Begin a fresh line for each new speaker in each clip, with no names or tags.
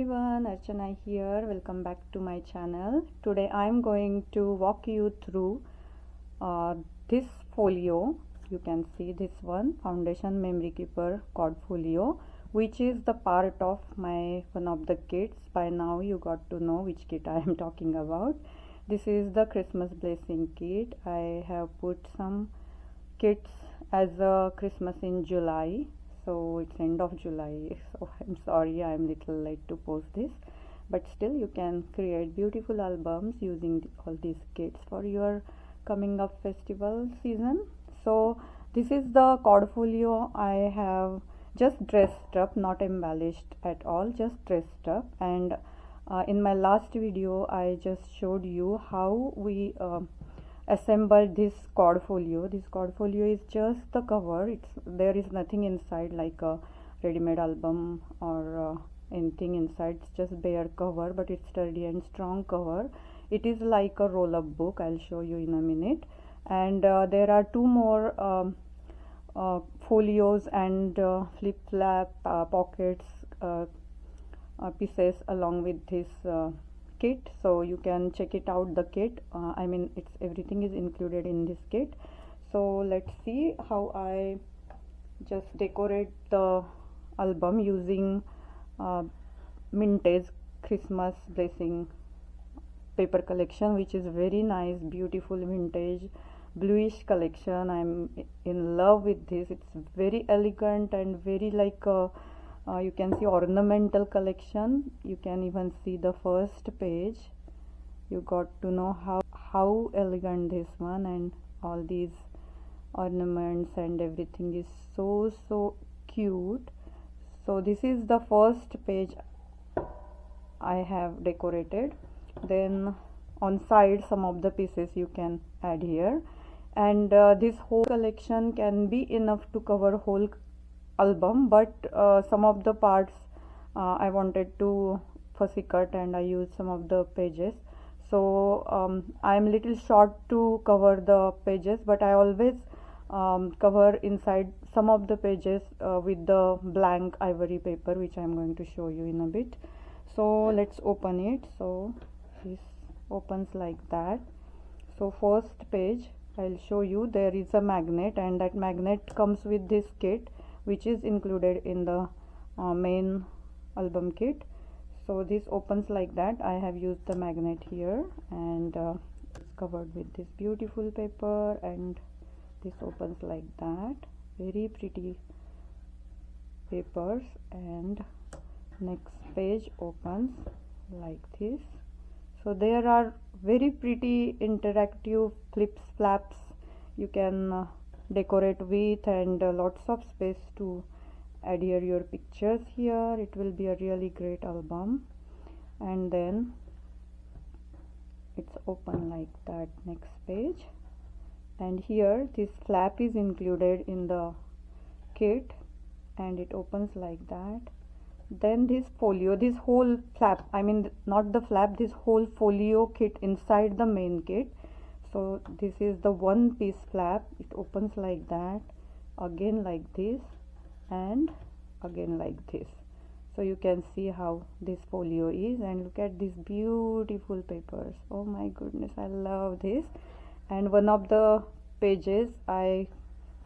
everyone, Archana here. Welcome back to my channel. Today I am going to walk you through this folio. You can see this one, Foundation Memory Keeper Cord Folio, which is the part of my one of the kits. By now you got to know which kit I am talking about. This is the Christmas Blessing Kit. I have put some kits as a Christmas in July. So it's end of July, so I'm sorry I'm little late to post this, but still you can create beautiful albums using all these kits for your coming up festival season. So this is the cord folio. I have just dressed up, not embellished at all, just dressed up. And in my last video I just showed you how we assembled this cord folio. This cord folio is just the cover. There is nothing inside like a ready-made album or anything inside. It's just bare cover, but it's sturdy and strong cover. It is like a roll-up book. I'll show you in a minute. And there are two more folios and flip-flap pockets pieces along with this kit, so you can check it out, the kit. I mean, it's everything is included in this kit. So let's see how I just decorate the album using Mintage Christmas Blessing paper collection, which is very nice, beautiful vintage bluish collection. I'm in love with this. It's very elegant and very like you can see ornamental collection. You can even see the first page. You got to know how elegant this one, and all these ornaments and everything is so cute. So this is the first page I have decorated. Then on side some of the pieces you can add here, and this whole collection can be enough to cover whole album, but some of the parts I wanted to fussy cut and I used some of the pages. So I'm little short to cover the pages, but I always cover inside some of the pages with the blank ivory paper, which I'm going to show you in a bit. So let's open it. So this opens like that. So first page I'll show you, there is a magnet, and that magnet comes with this kit, which is included in the main album kit. So this opens like that. I have used the magnet here, and it's covered with this beautiful paper, and this opens like that. Very pretty papers. And next page opens like this. So there are very pretty interactive flips, flaps you can decorate with, and lots of space to adhere your pictures here. It will be a really great album. And then it's open like that. Next page, and here this flap is included in the kit, and it opens like that. Then this folio, this whole flap, I mean not the flap, this whole folio kit inside the main kit. So this is the one piece flap. It opens like that, again like this, and again like this. So you can see how this folio is, and look at these beautiful papers. Oh my goodness, I love this. And one of the pages I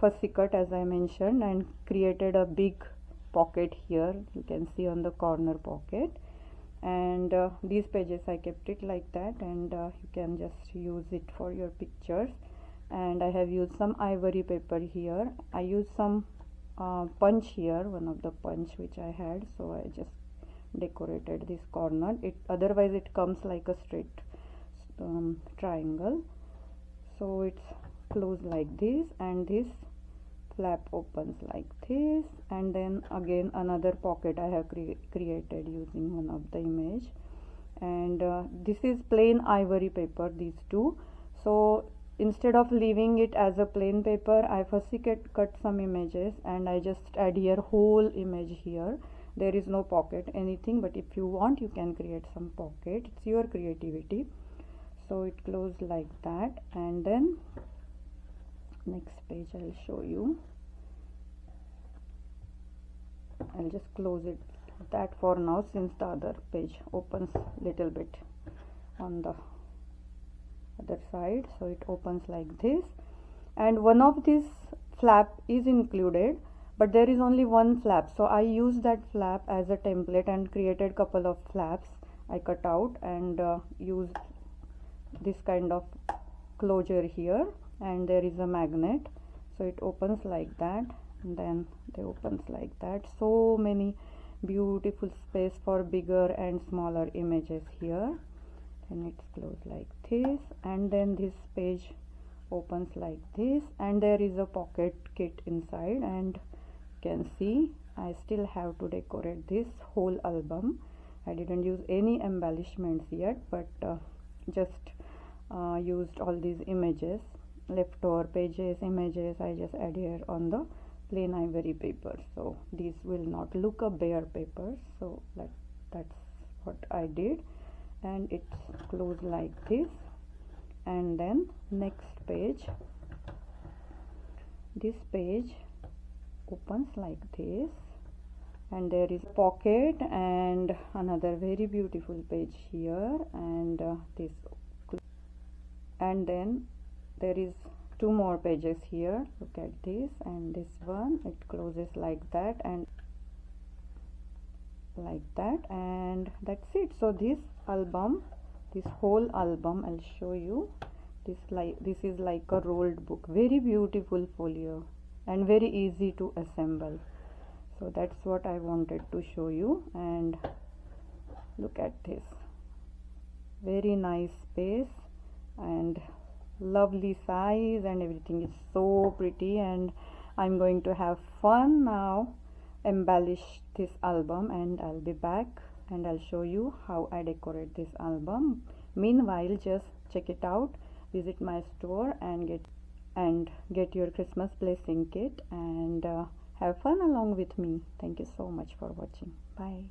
fussy cut, as I mentioned, and created a big pocket here. You can see on the corner pocket. And these pages I kept it like that, and you can just use it for your pictures. And I have used some ivory paper here. I used some punch here, one of the punch which I had, so I just decorated this corner. Otherwise it comes like a straight triangle. So it's closed like this, and this flap opens like this. And then again another pocket I have created using one of the image. And this is plain ivory paper, these two. So instead of leaving it as a plain paper, I fussy cut some images, and I just adhere whole image here. There is no pocket anything, but if you want you can create some pocket. It's your creativity. So it closed like that. And then next page I'll show you. I'll just close it that for now, since the other page opens little bit on the other side. So it opens like this, and one of these flap is included, but there is only one flap, so I used that flap as a template and created couple of flaps I cut out, and used this kind of closure here, and there is a magnet, so it opens like that, and then they opens like that. So many beautiful space for bigger and smaller images here, and it's closed like this, and then this page opens like this, and there is a pocket kit inside, and you can see I still have to decorate this whole album. I didn't use any embellishments yet, but just used all these images, leftover pages, images I just added on the plain ivory paper, so these will not look a bare papers, so that's what I did, and it's closed like this. And then next page, this page opens like this, and there is a pocket and another very beautiful page here, and this, and then there is two more pages here. Look at this, and this one, it closes like that and like that, and that's it. So this album, this whole album, I'll show you, this is like a rolled book, very beautiful folio and very easy to assemble. So that's what I wanted to show you, and look at this, very nice space and lovely size, and everything is so pretty, and I'm going to have fun now, embellish this album, and I'll be back and I'll show you how I decorate this album. Meanwhile, just check it out, visit my store and get your Christmas blessing kit, and have fun along with me. Thank you so much for watching. Bye.